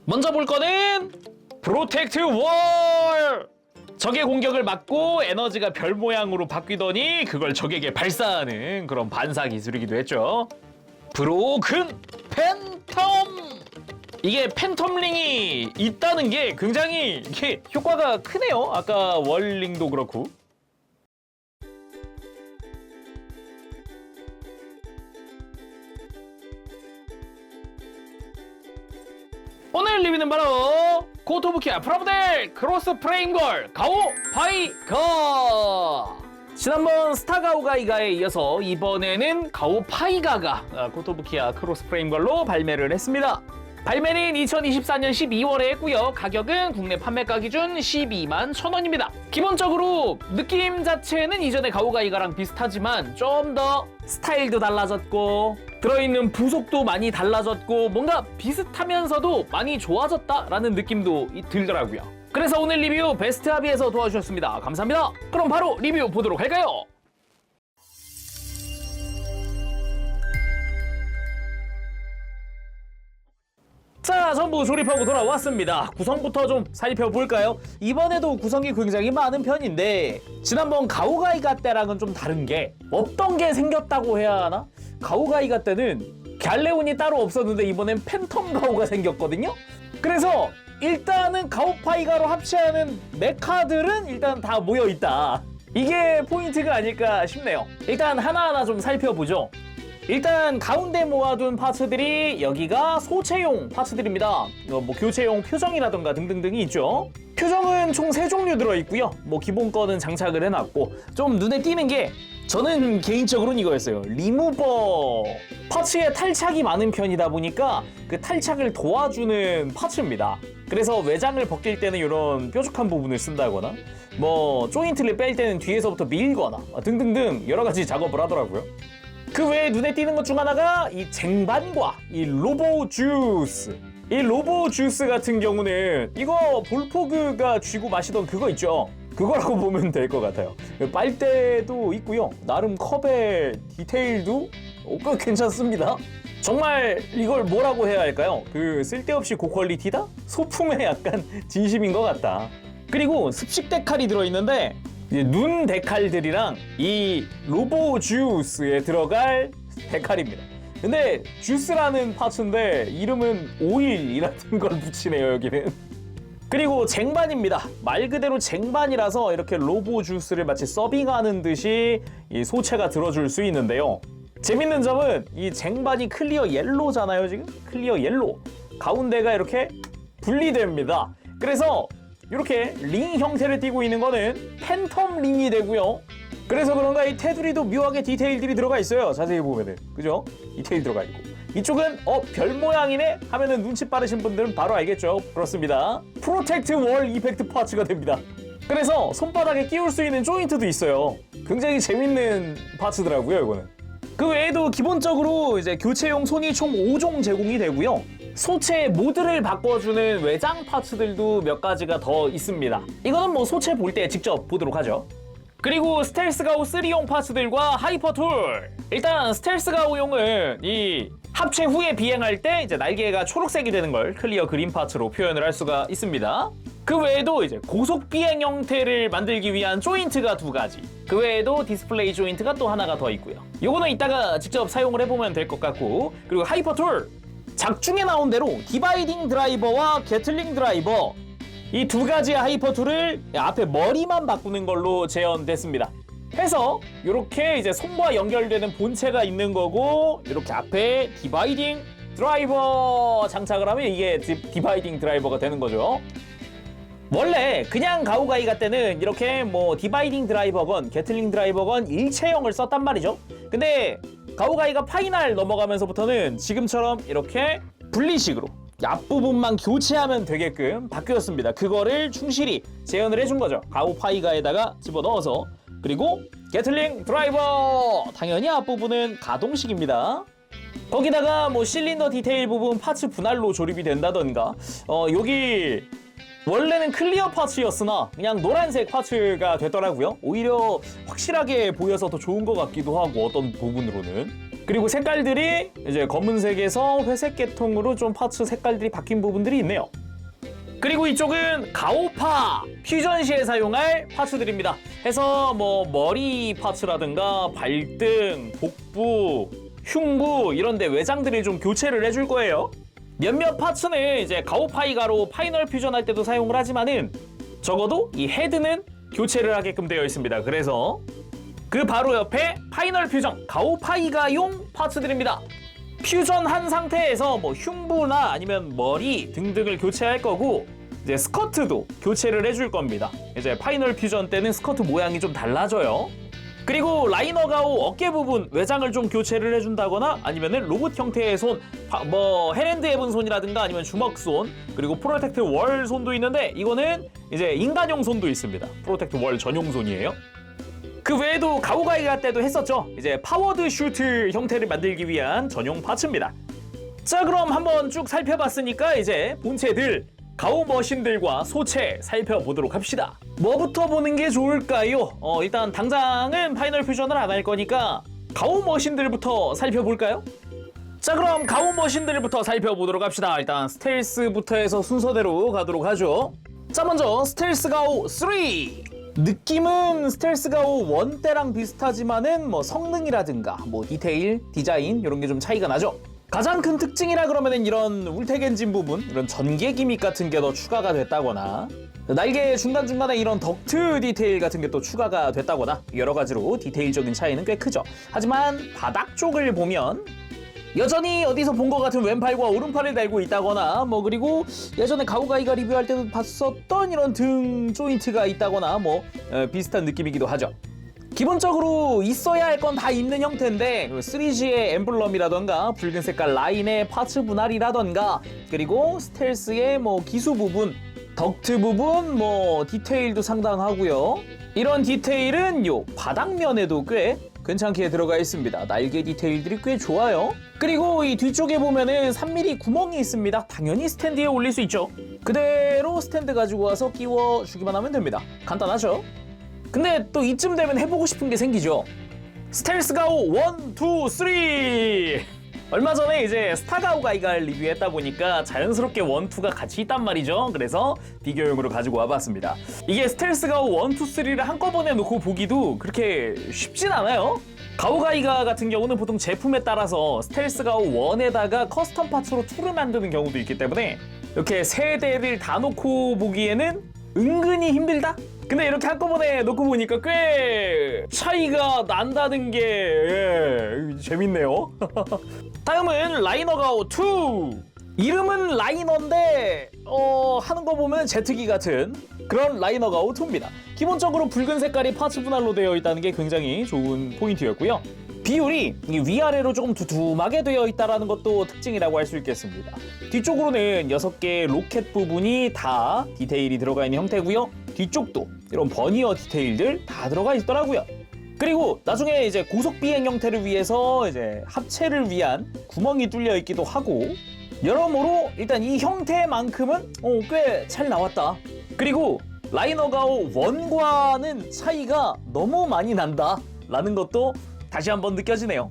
먼저 볼 거는 프로텍트 월! 적의 공격을 막고 에너지가 별 모양으로 바뀌더니 그걸 적에게 발사하는 그런 반사 기술이기도 했죠. 브로큰 팬텀! 이게 팬텀링이 있다는 게 굉장히 이게 효과가 크네요. 아까 월링도 그렇고. 오늘 리뷰는 바로 고토부키아 프로모델 크로스 프레임걸 가오 파이가. 지난번 스타가오가이가에 이어서 이번에는 가오 파이가가 고토부키아 크로스 프레임걸로 발매를 했습니다. 발매는 2024년 12월에 했고요. 가격은 국내 판매가 기준 12만 1,000원입니다. 기본적으로 느낌 자체는 이전의 가오가이가랑 비슷하지만 좀 더 스타일도 달라졌고 들어있는 부속도 많이 달라졌고 뭔가 비슷하면서도 많이 좋아졌다라는 느낌도 들더라고요. 그래서 오늘 리뷰 베스트 합의에서 도와주셨습니다. 감사합니다. 그럼 바로 리뷰 보도록 할까요? 자, 전부 조립하고 돌아왔습니다. 구성부터 좀 살펴볼까요? 이번에도 구성이 굉장히 많은 편인데 지난번 가오가이가 때랑은 좀 다른 게 없던 게 생겼다고 해야 하나? 가오가이가 때는 갈레온이 따로 없었는데 이번엔 팬텀 가오가 생겼거든요? 그래서 일단은 가오파이가로 합체하는 메카들은 일단 다 모여있다. 이게 포인트가 아닐까 싶네요. 일단 하나하나 좀 살펴보죠. 일단 가운데 모아둔 파츠들이 여기가 소체용 파츠들입니다. 뭐 교체용 표정이라던가 등등등이 있죠. 표정은 총 3종류 들어있고요. 뭐 기본 거는 장착을 해놨고 좀 눈에 띄는 게 저는 개인적으로는 이거였어요. 리무버 파츠에 탈착이 많은 편이다 보니까 그 탈착을 도와주는 파츠입니다. 그래서 외장을 벗길 때는 이런 뾰족한 부분을 쓴다거나 뭐 조인트를 뺄 때는 뒤에서부터 밀거나 등등등 여러 가지 작업을 하더라고요. 그 외에 눈에 띄는 것 중 하나가 이 쟁반과 이 로보 주스. 이 로보 주스 같은 경우는 이거 볼포그가 쥐고 마시던 그거 있죠? 그거라고 보면 될 것 같아요. 빨대도 있고요. 나름 컵의 디테일도 꽤 괜찮습니다. 정말 이걸 뭐라고 해야 할까요? 그 쓸데없이 고퀄리티다? 소품에 약간 진심인 것 같다. 그리고 습식 데칼이 들어있는데 눈 데칼들이랑 이 로보 주스에 들어갈 데칼입니다. 근데 주스라는 파츠인데 이름은 오일이라는 걸 붙이네요, 여기는. 그리고 쟁반입니다. 말 그대로 쟁반이라서 이렇게 로보 주스를 마치 서빙하는 듯이 이 소체가 들어줄 수 있는데요. 재밌는 점은 이 쟁반이 클리어 옐로잖아요, 지금? 클리어 옐로. 가운데가 이렇게 분리됩니다. 그래서 이렇게 링 형태를 띠고 있는 거는 팬텀 링이 되고요. 그래서 그런가 이 테두리도 묘하게 디테일들이 들어가 있어요. 자세히 보면은. 그죠? 디테일 들어가 있고. 이쪽은 별 모양이네? 하면은 눈치 빠르신 분들은 바로 알겠죠? 그렇습니다. 프로텍트 월 이펙트 파츠가 됩니다. 그래서 손바닥에 끼울 수 있는 조인트도 있어요. 굉장히 재밌는 파츠더라고요, 이거는. 그 외에도 기본적으로 이제 교체용 손이 총 5종 제공이 되고요. 소체 모드를 바꿔주는 외장 파츠들도 몇 가지가 더 있습니다. 이거는 뭐 소체 볼 때 직접 보도록 하죠. 그리고 스텔스 가오 3용 파츠들과 하이퍼 툴. 일단 스텔스 가오용은 이 합체 후에 비행할 때 이제 날개가 초록색이 되는 걸 클리어 그린 파츠로 표현을 할 수가 있습니다. 그 외에도 이제 고속 비행 형태를 만들기 위한 조인트가 2가지. 그 외에도 디스플레이 조인트가 또 하나가 더 있고요. 요거는 이따가 직접 사용을 해보면 될 것 같고. 그리고 하이퍼 툴. 작중에 나온 대로 디바이딩 드라이버와 게틀링 드라이버 이 2가지의 하이퍼 툴을 앞에 머리만 바꾸는 걸로 재현됐습니다. 해서 이렇게 이제 손과 연결되는 본체가 있는 거고 이렇게 앞에 디바이딩 드라이버 장착을 하면 이게 디바이딩 드라이버가 되는 거죠. 원래 그냥 가오가이가 때는 이렇게 뭐 디바이딩 드라이버건 게틀링 드라이버건 일체형을 썼단 말이죠. 근데 가오가이가 파이널 넘어가면서부터는 지금처럼 이렇게 분리식으로 앞부분만 교체하면 되게끔 바뀌었습니다. 그거를 충실히 재현을 해준 거죠. 가오파이가에다가 집어넣어서. 그리고 게틀링 드라이버! 당연히 앞부분은 가동식입니다. 거기다가 뭐 실린더 디테일 부분 파츠 분할로 조립이 된다던가 여기 원래는 클리어 파츠였으나 그냥 노란색 파츠가 됐더라고요. 오히려 확실하게 보여서 더 좋은 것 같기도 하고 어떤 부분으로는. 그리고 색깔들이 이제 검은색에서 회색 계통으로 좀 파츠 색깔들이 바뀐 부분들이 있네요. 그리고 이쪽은 가오파 퓨전 시에 사용할 파츠들입니다. 해서 뭐 머리 파츠라든가 발등, 복부, 흉부 이런 데 외장들을 좀 교체를 해줄 거예요. 몇몇 파츠는 이제 가오파이가로 파이널 퓨전 할 때도 사용을 하지만은 적어도 이 헤드는 교체를 하게끔 되어 있습니다. 그래서 그 바로 옆에 파이널 퓨전 가오파이가용 파츠들입니다. 퓨전한 상태에서 뭐 흉부나 아니면 머리 등등을 교체할 거고 이제 스커트도 교체를 해줄 겁니다. 이제 파이널 퓨전 때는 스커트 모양이 좀 달라져요. 그리고 라이너 가오 어깨 부분 외장을 좀 교체를 해준다거나 아니면은 로봇 형태의 손, 뭐 헤랜드 해븐 손이라든가 아니면 주먹 손, 그리고 프로텍트 월 손도 있는데 이거는 이제 인간용 손도 있습니다. 프로텍트 월 전용 손이에요. 그 외에도 가오가이가 때도 했었죠. 이제 파워드 슈트 형태를 만들기 위한 전용 파츠입니다. 자, 그럼 한번 쭉 살펴봤으니까 이제 본체들 가오 머신들과 소체 살펴보도록 합시다. 뭐부터 보는 게 좋을까요? 일단 당장은 파이널 퓨전을 안 할 거니까 가오 머신들부터 살펴볼까요? 자, 그럼 가오 머신들부터 살펴보도록 합시다. 일단 스텔스부터 해서 순서대로 가도록 하죠. 자, 먼저 스텔스 가오 3. 느낌은 스텔스 가오 1 때랑 비슷하지만은 뭐 성능이라든가 뭐 디테일, 디자인 이런 게 좀 차이가 나죠. 가장 큰 특징이라 그러면은 이런 울텍 엔진 부분, 이런 전개 기믹 같은 게 더 추가가 됐다거나 날개 중간중간에 이런 덕트 디테일 같은 게 또 추가가 됐다거나 여러 가지로 디테일적인 차이는 꽤 크죠. 하지만 바닥 쪽을 보면 여전히 어디서 본 것 같은 왼팔과 오른팔을 달고 있다거나 뭐 그리고 예전에 가오가이가 리뷰할 때도 봤었던 이런 등 조인트가 있다거나 뭐 비슷한 느낌이기도 하죠. 기본적으로 있어야 할 건 다 있는 형태인데 3G의 엠블럼이라던가 붉은 색깔 라인의 파츠 분할이라던가 그리고 스텔스의 뭐 기수 부분, 덕트 부분 뭐 디테일도 상당하고요. 이런 디테일은 요 바닥면에도 꽤 괜찮게 들어가 있습니다. 날개 디테일들이 꽤 좋아요. 그리고 이 뒤쪽에 보면은 3mm 구멍이 있습니다. 당연히 스탠드에 올릴 수 있죠. 그대로 스탠드 가지고 와서 끼워주기만 하면 됩니다. 간단하죠? 근데 또 이쯤 되면 해보고 싶은 게 생기죠. 스텔스 가오 1, 2, 3! 얼마 전에 이제 스타 가오가이가 리뷰했다 보니까 자연스럽게 1, 2가 같이 있단 말이죠. 그래서 비교용으로 가지고 와봤습니다. 이게 스텔스 가오 1, 2, 3를 한꺼번에 놓고 보기도 그렇게 쉽진 않아요. 가오가이가 같은 경우는 보통 제품에 따라서 스텔스 가오 1에다가 커스텀 파츠로 2를 만드는 경우도 있기 때문에 이렇게 세 대를 다 놓고 보기에는 은근히 힘들다? 근데 이렇게 한꺼번에 놓고 보니까 꽤 차이가 난다는 게 재밌네요. 다음은 라이너 가오 2. 이름은 라이너인데 하는 거 보면 제트기 같은 그런 라이너 가오 2입니다. 기본적으로 붉은 색깔이 파츠 분할로 되어 있다는 게 굉장히 좋은 포인트였고요. 비율이 위아래로 조금 두툼하게 되어 있다는 것도 특징이라고 할 수 있겠습니다. 뒤쪽으로는 6개의 로켓 부분이 다 디테일이 들어가 있는 형태고요. 뒤쪽도 이런 버니어 디테일들 다 들어가 있더라고요. 그리고 나중에 이제 고속 비행 형태를 위해서 이제 합체를 위한 구멍이 뚫려 있기도 하고 여러모로 일단 이 형태만큼은 꽤 잘 나왔다. 그리고 라이너 가오 1과는 차이가 너무 많이 난다 라는 것도 다시 한번 느껴지네요.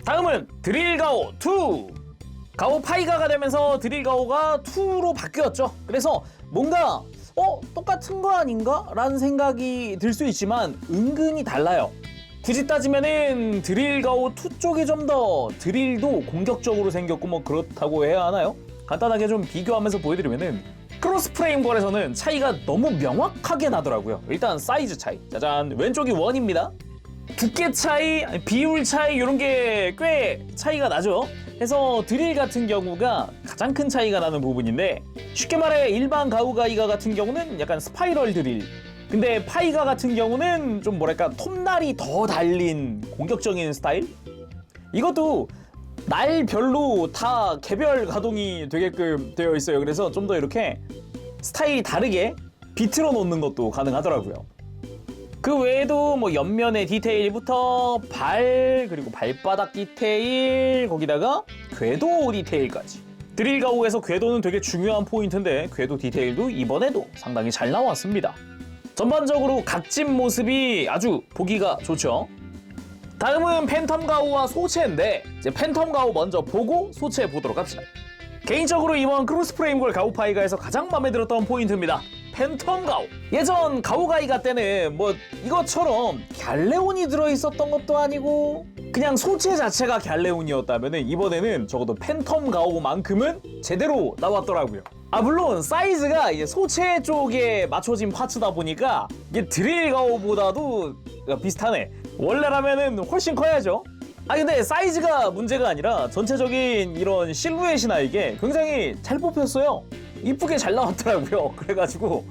다음은 드릴 가오 2. 가오 파이가가 되면서 드릴 가오가 2로 바뀌었죠. 그래서 뭔가 똑같은 거 아닌가? 라는 생각이 들 수 있지만 은근히 달라요. 굳이 따지면은 드릴 가오 2 쪽이 좀 더 드릴도 공격적으로 생겼고 뭐 그렇다고 해야 하나요? 간단하게 좀 비교하면서 보여드리면은 크로스 프레임걸에서는 차이가 너무 명확하게 나더라고요. 일단 사이즈 차이. 짜잔, 왼쪽이 1입니다. 두께 차이, 비율 차이 이런 게 꽤 차이가 나죠. 그래서 드릴 같은 경우가 가장 큰 차이가 나는 부분인데 쉽게 말해 일반 가오가이가 같은 경우는 약간 스파이럴 드릴, 근데 파이가 같은 경우는 좀 뭐랄까 톱날이 더 달린 공격적인 스타일? 이것도 날별로 다 개별 가동이 되게끔 되어 있어요. 그래서 좀 더 이렇게 스타일이 다르게 비틀어 놓는 것도 가능하더라고요. 그 외에도 뭐 옆면의 디테일부터 발, 그리고 발바닥 디테일, 거기다가 궤도 디테일까지. 드릴 가오에서 궤도는 되게 중요한 포인트인데 궤도 디테일도 이번에도 상당히 잘 나왔습니다. 전반적으로 각진 모습이 아주 보기가 좋죠. 다음은 팬텀 가오와 소체인데 이제 팬텀 가오 먼저 보고 소체 보도록 합시다. 개인적으로 이번 크로스 프레임골 가오파이가에서 가장 마음에 들었던 포인트입니다. 팬텀 가오. 예전 가오가이가 때는 뭐 이것처럼 갤레온이 들어있었던 것도 아니고 그냥 소체 자체가 갤레온이었다면 이번에는 적어도 팬텀 가오만큼은 제대로 나왔더라고요. 물론 사이즈가 이제 소체 쪽에 맞춰진 파츠다 보니까 이게 드릴 가오보다도 비슷하네. 원래라면은 훨씬 커야죠. 근데 사이즈가 문제가 아니라 전체적인 이런 실루엣이나 이게 굉장히 잘 뽑혔어요. 이쁘게 잘 나왔더라고요. 그래가지고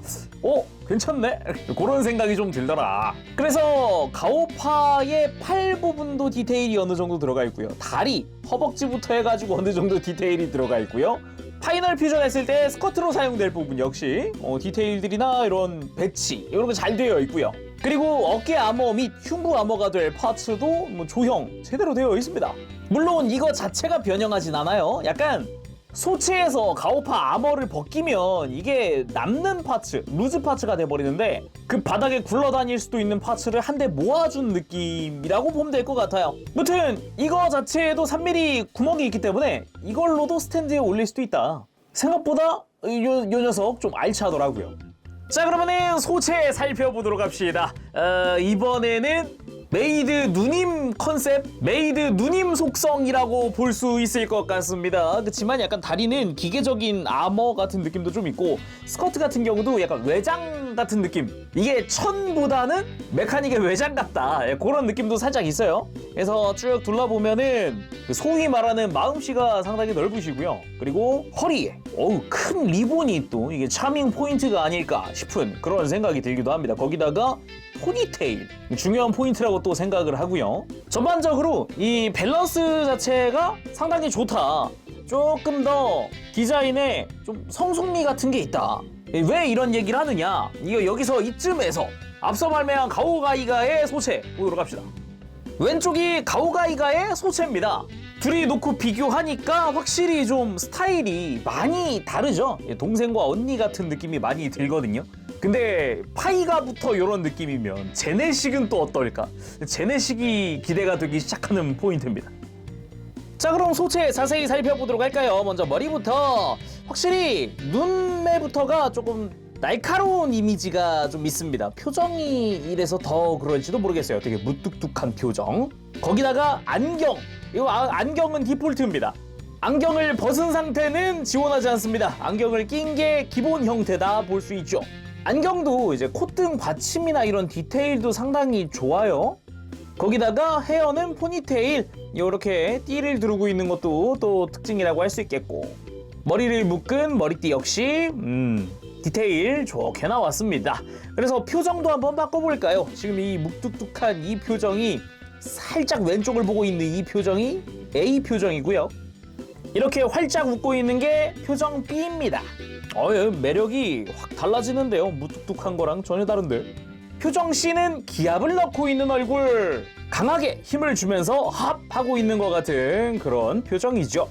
괜찮네? 그런 생각이 좀 들더라. 그래서 가오파의 팔 부분도 디테일이 어느 정도 들어가 있고요. 다리, 허벅지부터 해가지고 어느 정도 디테일이 들어가 있고요. 파이널 퓨전 했을 때 스커트로 사용될 부분 역시 디테일들이나 이런 배치 이런 거 잘 되어 있고요. 그리고 어깨 아머 및 흉부 아머가 될 파츠도 조형 제대로 되어 있습니다. 물론 이거 자체가 변형하진 않아요. 약간 소체에서 가오파 아머를 벗기면 이게 남는 파츠, 루즈 파츠가 돼버리는데 그 바닥에 굴러다닐 수도 있는 파츠를 한데 모아준 느낌이라고 보면 될 것 같아요. 무튼 이거 자체에도 3mm 구멍이 있기 때문에 이걸로도 스탠드에 올릴 수도 있다. 생각보다 요 녀석 좀 알차더라고요. 자, 그러면은 소체 살펴보도록 합시다. 이번에는 메이드 누님 컨셉, 메이드 누님 속성이라고 볼 수 있을 것 같습니다. 그렇지만 약간 다리는 기계적인 아머 같은 느낌도 좀 있고 스커트 같은 경우도 약간 외장 같은 느낌. 이게 천보다는 메카닉의 외장 같다. 그런 느낌도 살짝 있어요. 그래서 쭉 둘러보면은 소위 말하는 마음씨가 상당히 넓으시고요. 그리고 허리에 큰 리본이 또 이게 차밍 포인트가 아닐까 싶은 그런 생각이 들기도 합니다. 거기다가 포니테일 중요한 포인트라고 또 생각을 하고요. 전반적으로 이 밸런스 자체가 상당히 좋다. 조금 더 디자인에 좀 성숙미 같은 게 있다. 왜 이런 얘기를 하느냐, 이거 여기서 이쯤에서 앞서 발매한 가오가이가의 소체 보도록 합시다. 왼쪽이 가오가이가의 소체입니다. 둘이 놓고 비교하니까 확실히 좀 스타일이 많이 다르죠. 동생과 언니 같은 느낌이 많이 들거든요. 근데 파이가부터 이런 느낌이면 제네식은 또 어떨까? 제네식이 기대가 되기 시작하는 포인트입니다. 자, 그럼 소체 자세히 살펴보도록 할까요? 먼저 머리부터 확실히 눈매부터가 조금 날카로운 이미지가 좀 있습니다. 표정이 이래서 더 그런지도 모르겠어요. 되게 무뚝뚝한 표정. 거기다가 안경. 이거 안경은 디폴트입니다. 안경을 벗은 상태는 지원하지 않습니다. 안경을 낀 게 기본 형태다 볼 수 있죠. 안경도 이제 콧등 받침이나 이런 디테일도 상당히 좋아요. 거기다가 헤어는 포니테일, 이렇게 띠를 두르고 있는 것도 또 특징이라고 할 수 있겠고, 머리를 묶은 머리띠 역시 디테일 좋게 나왔습니다. 그래서 표정도 한번 바꿔볼까요? 지금 이 묵뚝뚝한 이 표정이 살짝 왼쪽을 보고 있는 이 표정이 A 표정이고요. 이렇게 활짝 웃고 있는 게 표정 B입니다. 매력이 확 달라지는데요. 무뚝뚝한 거랑 전혀 다른데. 표정 C는 기압을 넣고 있는 얼굴, 강하게 힘을 주면서 합 하고 있는 것 같은 그런 표정이죠.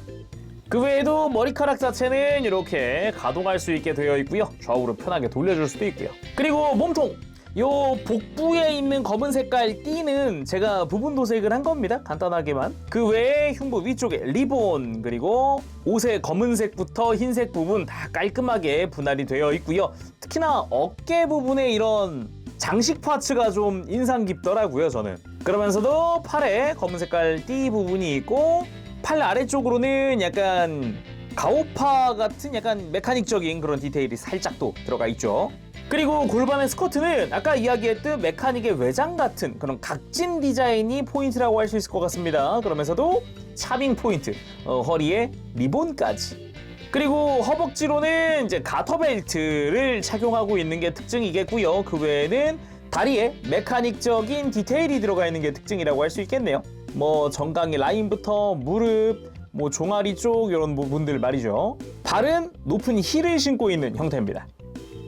그 외에도 머리카락 자체는 이렇게 가동할 수 있게 되어 있고요. 좌우로 편하게 돌려줄 수도 있고요. 그리고 몸통, 요 복부에 있는 검은 색깔 띠는 제가 부분 도색을 한 겁니다. 간단하게만. 그 외에 흉부 위쪽에 리본, 그리고 옷의 검은색부터 흰색 부분 다 깔끔하게 분할이 되어 있고요. 특히나 어깨 부분에 이런 장식 파츠가 좀 인상 깊더라고요, 저는. 그러면서도 팔에 검은 색깔 띠 부분이 있고, 팔 아래쪽으로는 약간 가오파 같은 약간 메카닉적인 그런 디테일이 살짝 또 들어가 있죠. 그리고 골반의 스커트는 아까 이야기했듯 메카닉의 외장 같은 그런 각진 디자인이 포인트라고 할 수 있을 것 같습니다. 그러면서도 차밍 포인트, 허리에 리본까지. 그리고 허벅지로는 이제 가터벨트를 착용하고 있는 게 특징이겠고요. 그 외에는 다리에 메카닉적인 디테일이 들어가 있는 게 특징이라고 할 수 있겠네요. 뭐 정강이 라인부터 무릎, 뭐 종아리 쪽 이런 부분들 말이죠. 발은 높은 힐을 신고 있는 형태입니다.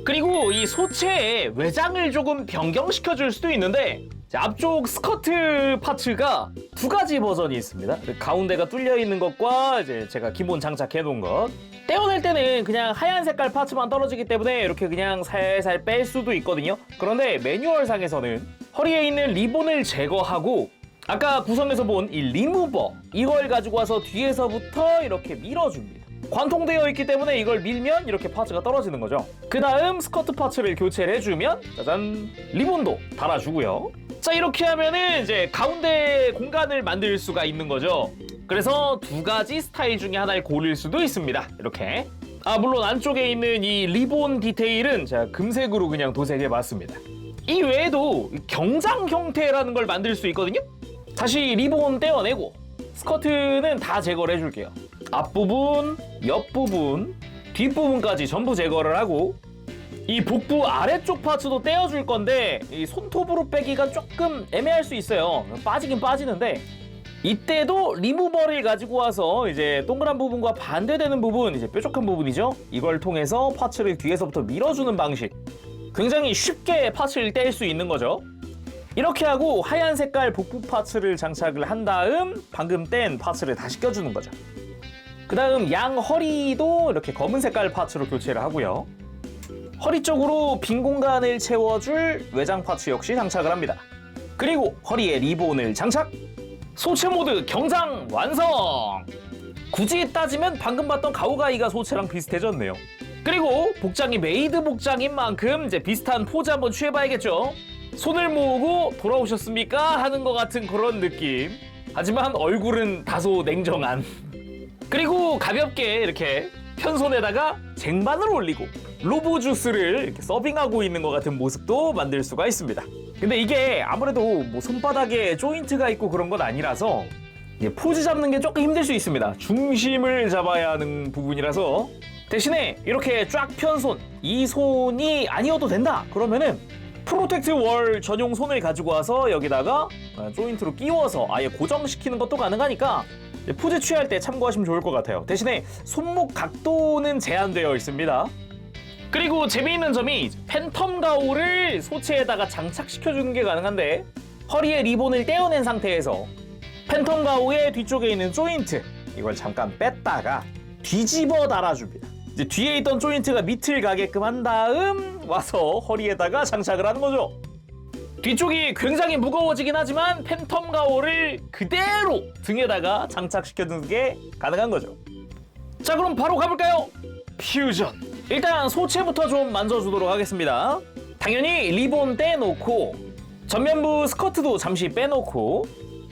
그리고 이 소체의 외장을 조금 변경시켜 줄 수도 있는데, 앞쪽 스커트 파츠가 두 가지 버전이 있습니다. 가운데가 뚫려 있는 것과 이제 제가 기본 장착해 놓은 것. 떼어낼 때는 그냥 하얀 색깔 파츠만 떨어지기 때문에 이렇게 그냥 살살 뺄 수도 있거든요. 그런데 매뉴얼상에서는 허리에 있는 리본을 제거하고 아까 구성에서 본 이 리무버 이걸 가지고 와서 뒤에서부터 이렇게 밀어줍니다. 관통되어 있기 때문에 이걸 밀면 이렇게 파츠가 떨어지는 거죠. 그 다음 스커트 파츠를 교체를 해주면 짜잔 리본도 달아주고요. 자, 이렇게 하면은 이제 가운데 공간을 만들 수가 있는 거죠. 그래서 두 가지 스타일 중에 하나를 고를 수도 있습니다. 이렇게. 물론 안쪽에 있는 이 리본 디테일은 제가 금색으로 그냥 도색해봤습니다. 이 외에도 경장 형태라는 걸 만들 수 있거든요. 다시 리본 떼어내고 스커트는 다 제거를 해줄게요. 앞부분, 옆부분, 뒷부분까지 전부 제거를 하고 이 복부 아래쪽 파츠도 떼어줄 건데 이 손톱으로 빼기가 조금 애매할 수 있어요. 빠지긴 빠지는데 이때도 리무버를 가지고 와서 이제 동그란 부분과 반대되는 부분, 이제 뾰족한 부분이죠. 이걸 통해서 파츠를 뒤에서부터 밀어주는 방식. 굉장히 쉽게 파츠를 뗄 수 있는 거죠. 이렇게 하고 하얀 색깔 복부 파츠를 장착을 한 다음 방금 뗀 파츠를 다시 껴주는 거죠. 그 다음 양 허리도 이렇게 검은 색깔 파츠로 교체를 하고요. 허리 쪽으로 빈 공간을 채워줄 외장 파츠 역시 장착을 합니다. 그리고 허리에 리본을 장착! 소체 모드 경장 완성! 굳이 따지면 방금 봤던 가오가이가 소체랑 비슷해졌네요. 그리고 복장이 메이드 복장인 만큼 이제 비슷한 포즈 한번 취해봐야겠죠. 손을 모으고 돌아오셨습니까? 하는 것 같은 그런 느낌. 하지만 얼굴은 다소 냉정한. 그리고 가볍게 이렇게 편손에다가 쟁반을 올리고 로보 주스를 이렇게 서빙하고 있는 것 같은 모습도 만들 수가 있습니다. 근데 이게 아무래도 뭐 손바닥에 조인트가 있고 그런 건 아니라서 포즈 잡는 게 조금 힘들 수 있습니다. 중심을 잡아야 하는 부분이라서 대신에 이렇게 쫙 편 손, 이 손이 아니어도 된다 그러면은 프로텍트 월 전용 손을 가지고 와서 여기다가 조인트로 끼워서 아예 고정시키는 것도 가능하니까 포즈 취할 때 참고하시면 좋을 것 같아요. 대신에 손목 각도는 제한되어 있습니다. 그리고 재미있는 점이 팬텀 가오를 소체에다가 장착시켜주는 게 가능한데 허리에 리본을 떼어낸 상태에서 팬텀 가오의 뒤쪽에 있는 조인트 이걸 잠깐 뺐다가 뒤집어 달아줍니다. 이제 뒤에 있던 조인트가 밑을 가게끔 한 다음 와서 허리에다가 장착을 하는 거죠. 뒤쪽이 굉장히 무거워지긴 하지만 팬텀 가오를 그대로 등에다가 장착시켜주는 게 가능한 거죠. 자, 그럼 바로 가볼까요? 퓨전! 일단 소체부터 좀 만져주도록 하겠습니다. 당연히 리본 떼놓고 전면부 스커트도 잠시 빼놓고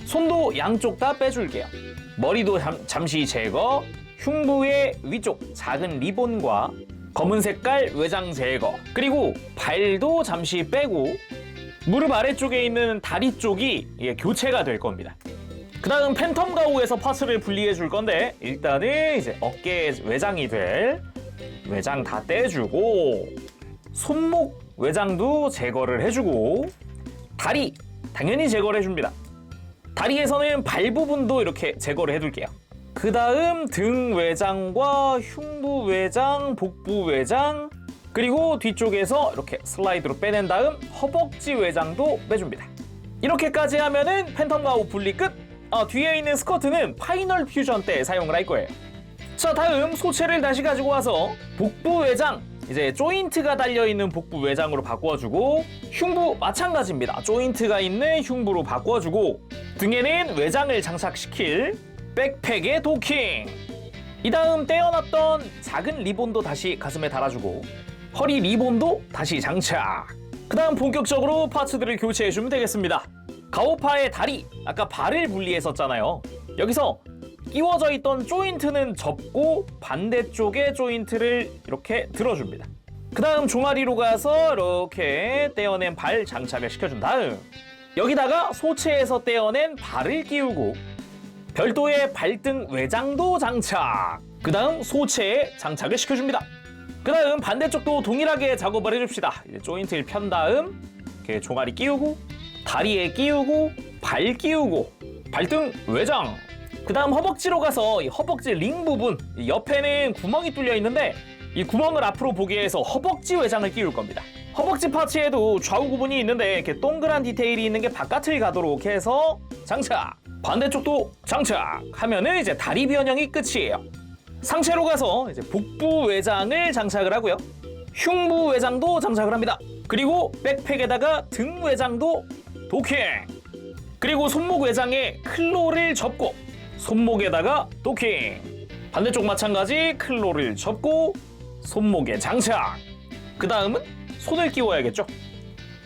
손도 양쪽 다 빼줄게요. 머리도 잠시 제거, 흉부의 위쪽 작은 리본과 검은 색깔 외장 제거, 그리고 발도 잠시 빼고 무릎 아래쪽에 있는 다리 쪽이 교체가 될 겁니다. 그 다음 팬텀 가오에서 파츠를 분리해 줄 건데 일단은 이제 어깨 외장이 될 외장 다 떼주고 손목 외장도 제거를 해주고 다리 당연히 제거를 해줍니다. 다리에서는 발 부분도 이렇게 제거를 해둘게요. 그 다음 등 외장과 흉부 외장, 복부 외장, 그리고 뒤쪽에서 이렇게 슬라이드로 빼낸 다음 허벅지 외장도 빼줍니다. 이렇게까지 하면은 팬텀 가오 분리 끝! 뒤에 있는 스커트는 파이널 퓨전 때 사용을 할 거예요. 자, 다음 소체를 다시 가지고 와서 복부 외장, 이제 조인트가 달려있는 복부 외장으로 바꿔주고 흉부 마찬가지입니다. 조인트가 있는 흉부로 바꿔주고 등에는 외장을 장착시킬 백팩에 도킹! 이 다음 떼어놨던 작은 리본도 다시 가슴에 달아주고 허리 리본도 다시 장착! 그 다음 본격적으로 파츠들을 교체해주면 되겠습니다. 가오파의 다리, 아까 발을 분리했었잖아요. 여기서 끼워져 있던 조인트는 접고 반대쪽의 조인트를 이렇게 들어줍니다. 그 다음 종아리로 가서 이렇게 떼어낸 발 장착을 시켜준 다음 여기다가 소체에서 떼어낸 발을 끼우고 별도의 발등 외장도 장착! 그 다음 소체에 장착을 시켜줍니다. 그 다음 반대쪽도 동일하게 작업을 해줍시다. 이제 조인트를 편 다음 이렇게 종아리 끼우고 다리에 끼우고 발 끼우고 발등 외장! 그 다음 허벅지로 가서 이 허벅지 링 부분 옆에는 구멍이 뚫려 있는데 이 구멍을 앞으로 보기 위해서 허벅지 외장을 끼울 겁니다. 허벅지 파츠에도 좌우 구분이 있는데 이렇게 동그란 디테일이 있는 게 바깥을 가도록 해서 장착! 반대쪽도 장착! 하면은 이제 다리 변형이 끝이에요. 상체로 가서 이제 복부 외장을 장착을 하고요. 흉부 외장도 장착을 합니다. 그리고 백팩에다가 등 외장도 도킹! 그리고 손목 외장에 클로를 접고 손목에다가 도킹. 반대쪽 마찬가지 클로를 접고 손목에 장착. 그 다음은 손을 끼워야겠죠.